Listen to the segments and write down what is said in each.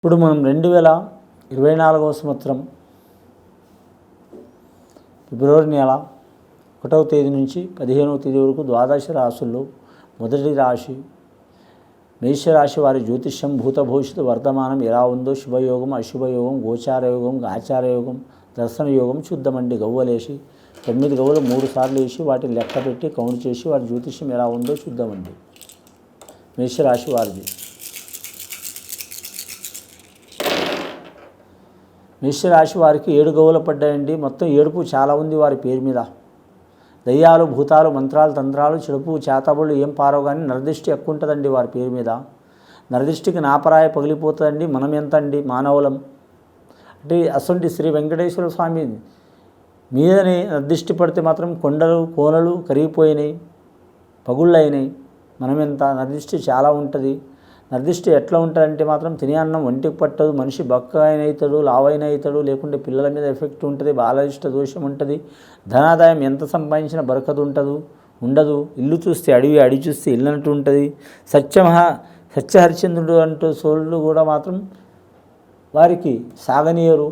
ఇప్పుడు మనం 2024వ సంవత్సరం ఫిబ్రవరి నెల 1వ తేదీ నుంచి 15వ తేదీ వరకు ద్వాదశ రాశుల్లో మొదటి రాశి మేషరాశి వారి జ్యోతిష్యం భూత భవిష్యత్ వర్తమానం ఎలా ఉందో శుభయోగం అశుభయోగం గోచార యోగం ఆచార యోగం దర్శన యోగం చూద్దామండి. గవ్వలేసి 9 గవ్వలు 3 సార్లు వేసి వాటిని లెక్క పెట్టి కౌంట్ చేసి వారి జ్యోతిష్యం ఎలా ఉందో చూద్దామండి. మేషరాశి వారిది. మేషరాశి వారికి 7 గవ్వలు పడ్డాయండి. మొత్తం ఏడుపు చాలా ఉంది వారి పేరు మీద. దయ్యాలు భూతాలు మంత్రాలు తంత్రాలు చెడుపు చేతబడులు ఏం పారవు కానీ నరదృష్టి ఎక్కువ ఉంటుందండి వారి పేరు మీద. నరదృష్టికి నాపరాయ పగిలిపోతుందండి. మనం ఎంత అండి మానవులం అంటే అసొంటి శ్రీ వెంకటేశ్వర స్వామి మీదనే నరదృష్టి పడితే మాత్రం కొండలు కోనలు కరిగిపోయినాయి, పగుళ్ళు అయినాయి. మనం ఎంత నరదృష్టి చాలా ఉంటుంది. నరదృష్టి ఎట్లా ఉంటుందంటే మాత్రం తినే అన్నం ఒంటికి పట్టదు, మనిషి బక్క అయిన అవుతాడు, లావైన అవుతాడు, లేకుంటే పిల్లల మీద ఎఫెక్ట్ ఉంటుంది, బాలయిష్ట దోషం ఉంటుంది, ధనాదాయం ఎంత సంపాదించినా బరకదు ఉండదు. ఇల్లు చూస్తే అడవి చూస్తే ఇల్లు అంటూ ఉంటుంది. సత్యహరిచంద్రుడు అంటూ సోళ్ళు కూడా మాత్రం వారికి సాగనీయరు.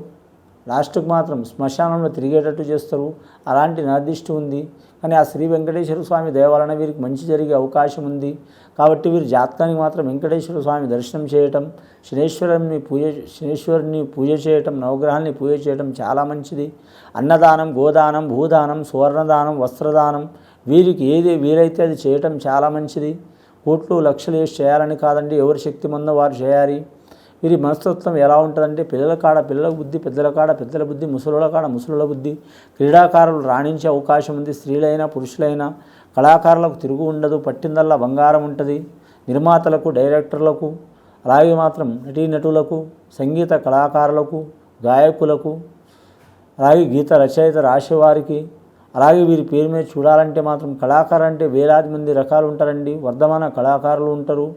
లాస్ట్కు మాత్రం శ్మశానంలో తిరిగేటట్టు చేస్తారు. అలాంటి నరదృష్టి ఉంది. కానీ ఆ శ్రీ వెంకటేశ్వర స్వామి దయ వలన వీరికి మంచి జరిగే అవకాశం ఉంది. కాబట్టి వీరు జాతకానికి మాత్రం వెంకటేశ్వర స్వామి దర్శనం చేయటం, శనేశ్వరుని పూజ చేయటం, నవగ్రహాన్ని పూజ చేయటం చాలా మంచిది. అన్నదానం, గోదానం, భూదానం, సువర్ణదానం, వస్త్రదానం వీరికి ఏది వీలైతే అది చేయటం చాలా మంచిది. కోట్లు లక్షలు వేసి చేయాలని కాదండి, ఎవరి శక్తి మందో వారు చేయాలి. వీరి మనస్తత్వం ఎలా ఉంటుందంటే పిల్లల కాడ పిల్లల బుద్ధి, పెద్దల కాడ పెద్దల బుద్ధి, ముసలుల కాడ ముసలుల బుద్ధి. క్రీడాకారులు రాణించే అవకాశం ఉంది. స్త్రీలైనా పురుషులైనా కళాకారులకు తిరుగు ఉండదు. పట్టిందల్లా బంగారం ఉంటుంది. నిర్మాతలకు, డైరెక్టర్లకు, అలాగే మాత్రం నటీనటులకు, సంగీత కళాకారులకు, గాయకులకు, అలాగే గీత రచయిత రాసేవారికి, అలాగే వీరి పేరు మీద చూడాలంటే మాత్రం కళాకారు అంటే వేలాది మంది రకాలు ఉంటారండి. వర్ధమాన కళాకారులు ఉంటారు,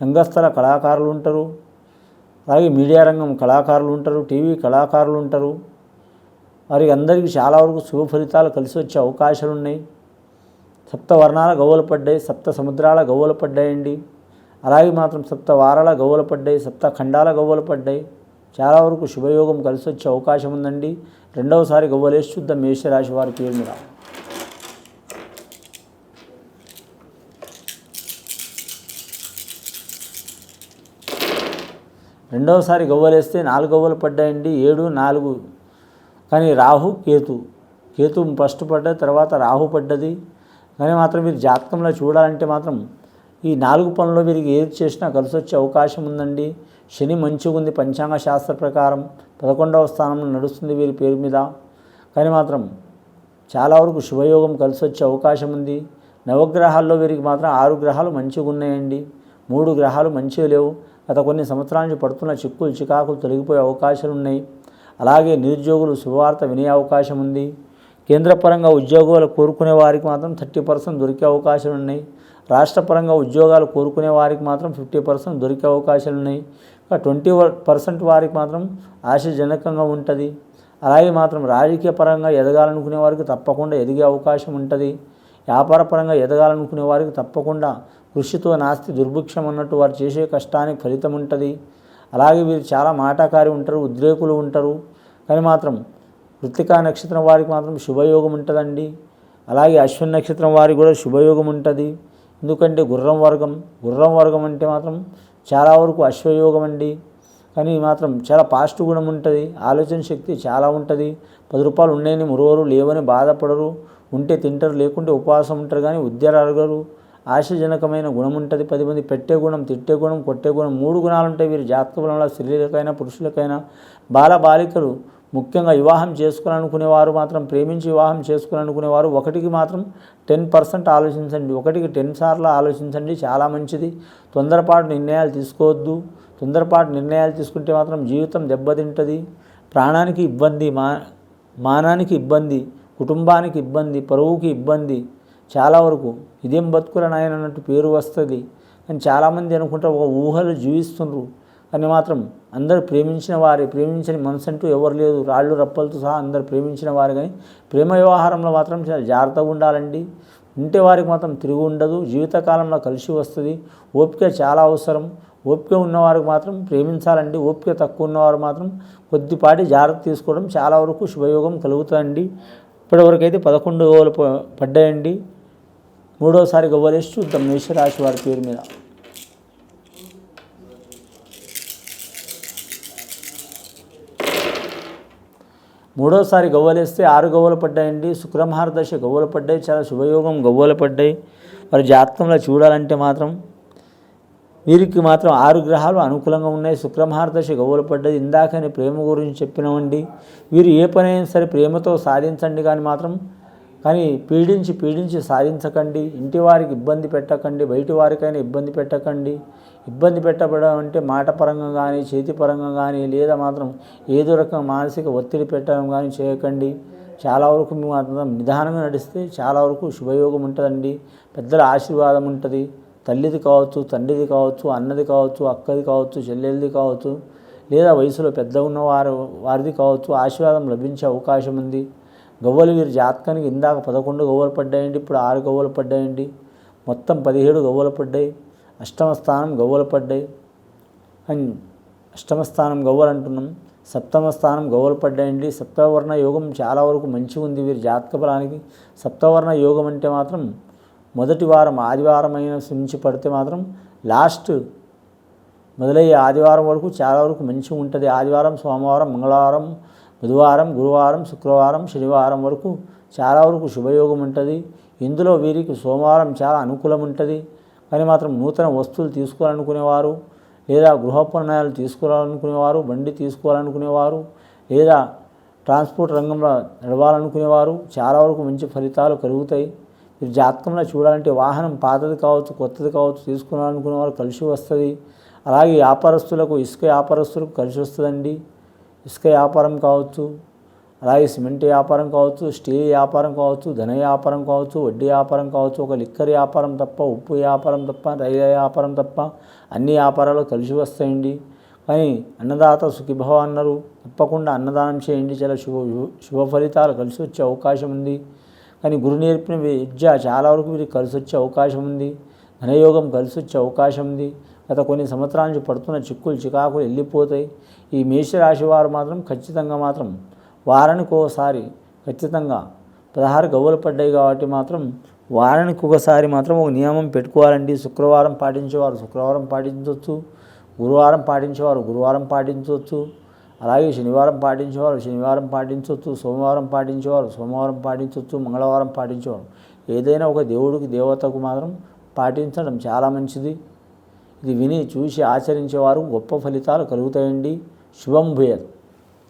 రంగస్థల కళాకారులు ఉంటారు, అలాగే మీడియా రంగం కళాకారులు ఉంటారు, టీవీ కళాకారులు ఉంటారు. వారికి అందరికీ చాలా వరకు శుభ ఫలితాలు కలిసి వచ్చే అవకాశాలు ఉన్నాయి. సప్త వర్ణాల గవ్వలు పడ్డాయి, సప్త సముద్రాల గవ్వలు పడ్డాయండి. అలాగే మాత్రం సప్త వారాల గవ్వలు పడ్డాయి, సప్త ఖండాల గవ్వలు పడ్డాయి. చాలా వరకు శుభయోగం కలిసి వచ్చే అవకాశం ఉందండి. రెండవసారి గవ్వలేసి చూద్దాం మేషరాశి వారి పేరు మీద. రెండవసారి గవ్వలేస్తే 4 గవ్వలు పడ్డాయండి. 7, 4. కానీ రాహు కేతు ఫస్ట్ పడ్డది, తర్వాత రాహు పడ్డది. కానీ మాత్రం మీరు జాతకంలో చూడాలంటే మాత్రం ఈ 4 పనుల్లో వీరికి ఏది చేసినా కలిసి వచ్చే అవకాశం ఉందండి. శని మంచిగా ఉంది. పంచాంగ శాస్త్ర ప్రకారం 11వ స్థానంలో నడుస్తుంది వీరి పేరు మీద. కానీ మాత్రం చాలా వరకు శుభయోగం కలిసి వచ్చే అవకాశం ఉంది. నవగ్రహాల్లో వీరికి మాత్రం 6 గ్రహాలు మంచిగా ఉన్నాయండి. 3 గ్రహాలు మంచిగా లేవు. గత కొన్ని సంవత్సరాల నుంచి పడుతున్న చిక్కులు చికాకులు తొలగిపోయే అవకాశాలు ఉన్నాయి. అలాగే నిరుద్యోగులు శుభవార్త వినే అవకాశం ఉంది. కేంద్రపరంగా ఉద్యోగాలు కోరుకునే వారికి మాత్రం 30% దొరికే అవకాశాలు ఉన్నాయి. రాష్ట్రపరంగా ఉద్యోగాలు కోరుకునే వారికి మాత్రం 50% దొరికే అవకాశాలు ఉన్నాయి. 20% వారికి మాత్రం ఆశాజనకంగా ఉంటుంది. అలాగే మాత్రం రాజకీయ పరంగా ఎదగాలనుకునే వారికి తప్పకుండా ఎదిగే అవకాశం ఉంటుంది. వ్యాపారపరంగా ఎదగాలనుకునే వారికి తప్పకుండా కృషితో నాస్తి దుర్భిక్షం అన్నట్టు వారు చేసే కష్టానికి ఫలితం ఉంటుంది. అలాగే వీరు చాలా మాటకారి ఉంటారు, ఉద్రేకులు ఉంటారు. కానీ మాత్రం కృత్తికా నక్షత్రం వారికి మాత్రం శుభయోగం ఉంటుందండి. అలాగే అశ్విన్ నక్షత్రం వారికి కూడా శుభయోగం ఉంటుంది. ఎందుకంటే గుర్రం వర్గం అంటే మాత్రం చాలా వరకు అశ్వయోగం అండి. కానీ మాత్రం చాలా పాజిటివ్ గుణం ఉంటుంది. ఆలోచన శక్తి చాలా ఉంటుంది. 10 రూపాయలు ఉన్నాయని మురువరు, లేవని బాధపడరు. ఉంటే తింటారు, లేకుంటే ఉపవాసం ఉంటారు. కానీ ఉద్యోగాలు అడగరు. ఆశాజనకమైన గుణం ఉంటుంది. 10 మంది పెట్టే గుణం, తిట్టే గుణం, కొట్టే గుణం 3 గుణాలు ఉంటాయి వీరి జాతక బలంలో. స్త్రీలకైనా పురుషులకైనా బాలికలు ముఖ్యంగా వివాహం చేసుకోవాలనుకునేవారు మాత్రం ప్రేమించి వివాహం చేసుకోవాలనుకునేవారు 1కి మాత్రం 10% ఆలోచించండి. 1కి 10 సార్లు ఆలోచించండి, చాలా మంచిది. తొందరపాటు నిర్ణయాలు తీసుకోవద్దు. తొందరపాటు నిర్ణయాలు తీసుకుంటే మాత్రం జీవితం దెబ్బతింటుంది. ప్రాణానికి ఇబ్బంది, మానానికి ఇబ్బంది, కుటుంబానికి ఇబ్బంది, పరువుకి ఇబ్బంది. చాలా వరకు ఇదేం బతుకుల నాయన అన్నట్టు పేరు వస్తుంది. కానీ చాలామంది అనుకుంటారు ఒక ఊహలు జీవిస్తున్నారు. కానీ మాత్రం అందరూ ప్రేమించని మనసు అంటూ ఎవరు లేదు. రాళ్ళు రప్పలతో సహా అందరూ ప్రేమించిన వారు. కానీ ప్రేమ వ్యవహారంలో మాత్రం చాలా జాగ్రత్తగా ఉండాలండి. ఉంటే వారికి మాత్రం తిరుగు ఉండదు. జీవితకాలంలో కలిసి వస్తుంది. ఓపిక చాలా అవసరం. ఓపిక ఉన్నవారికి మాత్రం ప్రేమించాలండి. ఓపిక తక్కువ ఉన్నవారు మాత్రం కొద్దిపాటి జాగ్రత్త తీసుకోవడం చాలా వరకు శుభయోగం కలుగుతాయండి. ఇప్పటివరకు అయితే 11 గవ్వలు పడ్డాయండి. మూడోసారి గవ్వలేసి చూద్దాం మేషరాశి వారి పేరు మీద. మూడోసారి గవ్వలేస్తే 6 గవ్వలు పడ్డాయండి. శుక్రమహారదశ గవ్వలు పడ్డాయి. చాలా శుభయోగం గవ్వలు పడ్డాయి. మరి జాతకంలో చూడాలంటే మాత్రం వీరికి మాత్రం 6 గ్రహాలు అనుకూలంగా ఉన్నాయి. శుక్రమహారదశ గవ్వలు పడ్డది. ఇందాకనే ప్రేమ గురించి చెప్పినామండి. వీరు ఏ పనైనా సరే ప్రేమతో సాధించండి, కానీ పీడించి సాధించకండి. ఇంటి వారికి ఇబ్బంది పెట్టకండి, బయటి వారికైనా ఇబ్బంది పెట్టకండి. ఇబ్బంది పెట్టబడడం అంటే మాట పరంగా కానీ, చేతి పరంగా కానీ, లేదా మాత్రం ఏదో రకం మానసిక ఒత్తిడి పెట్టడం కానీ చేయకండి. చాలా వరకు మీ మాత్రం నిదానంగా నడిస్తే చాలా వరకు శుభయోగం ఉంటుందండి. పెద్దల ఆశీర్వాదం ఉంటుంది. తల్లిది కావచ్చు, తండ్రిది కావచ్చు, అన్నది కావచ్చు, అక్కది కావచ్చు, చెల్లెలది కావచ్చు, లేదా వయసులో పెద్ద ఉన్న వారిది కావచ్చు, ఆశీర్వాదం లభించే అవకాశం ఉంది. గవ్వలు వీరి జాతకానికి ఇందాక 11 గవ్వలు పడ్డాయండి. ఇప్పుడు 6 గవ్వలు పడ్డాయండి. మొత్తం 17 గవ్వలు పడ్డాయి. అష్టమ స్థానం గవ్వలు పడ్డాయి. అండ్ అష్టమ స్థానం గవ్వలు అంటున్నాం. సప్తమ స్థానం గవ్వలు పడ్డాయండి. సప్తవర్ణ యోగం చాలా వరకు మంచిగా ఉంది వీరి జాతక బలానికి. సప్తవర్ణ యోగం అంటే మాత్రం మొదటి వారం ఆదివారం అయిన నుంచి పడితే మాత్రం లాస్ట్ మొదలయ్యే ఆదివారం వరకు చాలా వరకు మంచిగా ఉంటుంది. ఆదివారం, సోమవారం, మంగళవారం, బుధవారం, గురువారం, శుక్రవారం, శనివారం వరకు చాలా వరకు శుభయోగం ఉంటుంది. ఇందులో వీరికి సోమవారం చాలా అనుకూలం ఉంటుంది. కానీ మాత్రం నూతన వస్తువులు తీసుకోవాలనుకునేవారు, లేదా గృహోపనయనాలు తీసుకోవాలనుకునేవారు, బండి తీసుకోవాలనుకునేవారు, లేదా ట్రాన్స్పోర్ట్ రంగంలో నడవాలనుకునేవారు చాలా వరకు మంచి ఫలితాలు కలుగుతాయి. మీరు జాతకంలో చూడాలంటే వాహనం పాతది కావచ్చు, కొత్తది కావచ్చు తీసుకోవాలనుకునేవారు కలిసి వస్తుంది. అలాగే వ్యాపారస్తులకు, ఇసుక వ్యాపారస్తులకు కలిసి వస్తుందండి. ఇసుక వ్యాపారం కావచ్చు, అలాగే సిమెంట్ వ్యాపారం కావచ్చు, స్టీల్ వ్యాపారం కావచ్చు, ధన వ్యాపారం కావచ్చు, వడ్డీ వ్యాపారం కావచ్చు, ఒక లిక్కర్ వ్యాపారం తప్ప, ఉప్పు వ్యాపారం తప్ప, రైలు వ్యాపారం తప్ప అన్ని వ్యాపారాలు కలిసి వస్తాయండి. కానీ అన్నదాత సుఖీభవ అన్నారు. తప్పకుండా అన్నదానం చేయండి. చాలా శుభ ఫలితాలు కలిసి వచ్చే అవకాశం ఉంది. కానీ గురు నేర్పిన విద్య చాలా వరకు వీరికి కలిసి వచ్చే అవకాశం ఉంది. ధనయోగం కలిసి వచ్చే అవకాశం ఉంది. గత కొన్ని సంవత్సరాల నుంచి పడుతున్న చికాకులు వెళ్ళిపోతాయి. ఈ మేషరాశి వారు మాత్రం ఖచ్చితంగా మాత్రం వారానికి ఒకసారి ఖచ్చితంగా 16 గవ్వలు పడ్డాయి కాబట్టి మాత్రం వారానికి ఒకసారి మాత్రం ఒక నియమం పెట్టుకోవాలండి. శుక్రవారం పాటించేవారు శుక్రవారం పాటించవచ్చు, గురువారం పాటించేవారు గురువారం పాటించవచ్చు, అలాగే శనివారం పాటించేవారు శనివారం పాటించవచ్చు, సోమవారం పాటించేవారు సోమవారం పాటించవచ్చు, మంగళవారం పాటించేవారు ఏదైనా ఒక దేవుడికి దేవతకు మాత్రం పాటించడం చాలా మంచిది. ఇది విని చూసి ఆచరించేవారు గొప్ప ఫలితాలు కలుగుతాయండి. శుభం భూయాత్.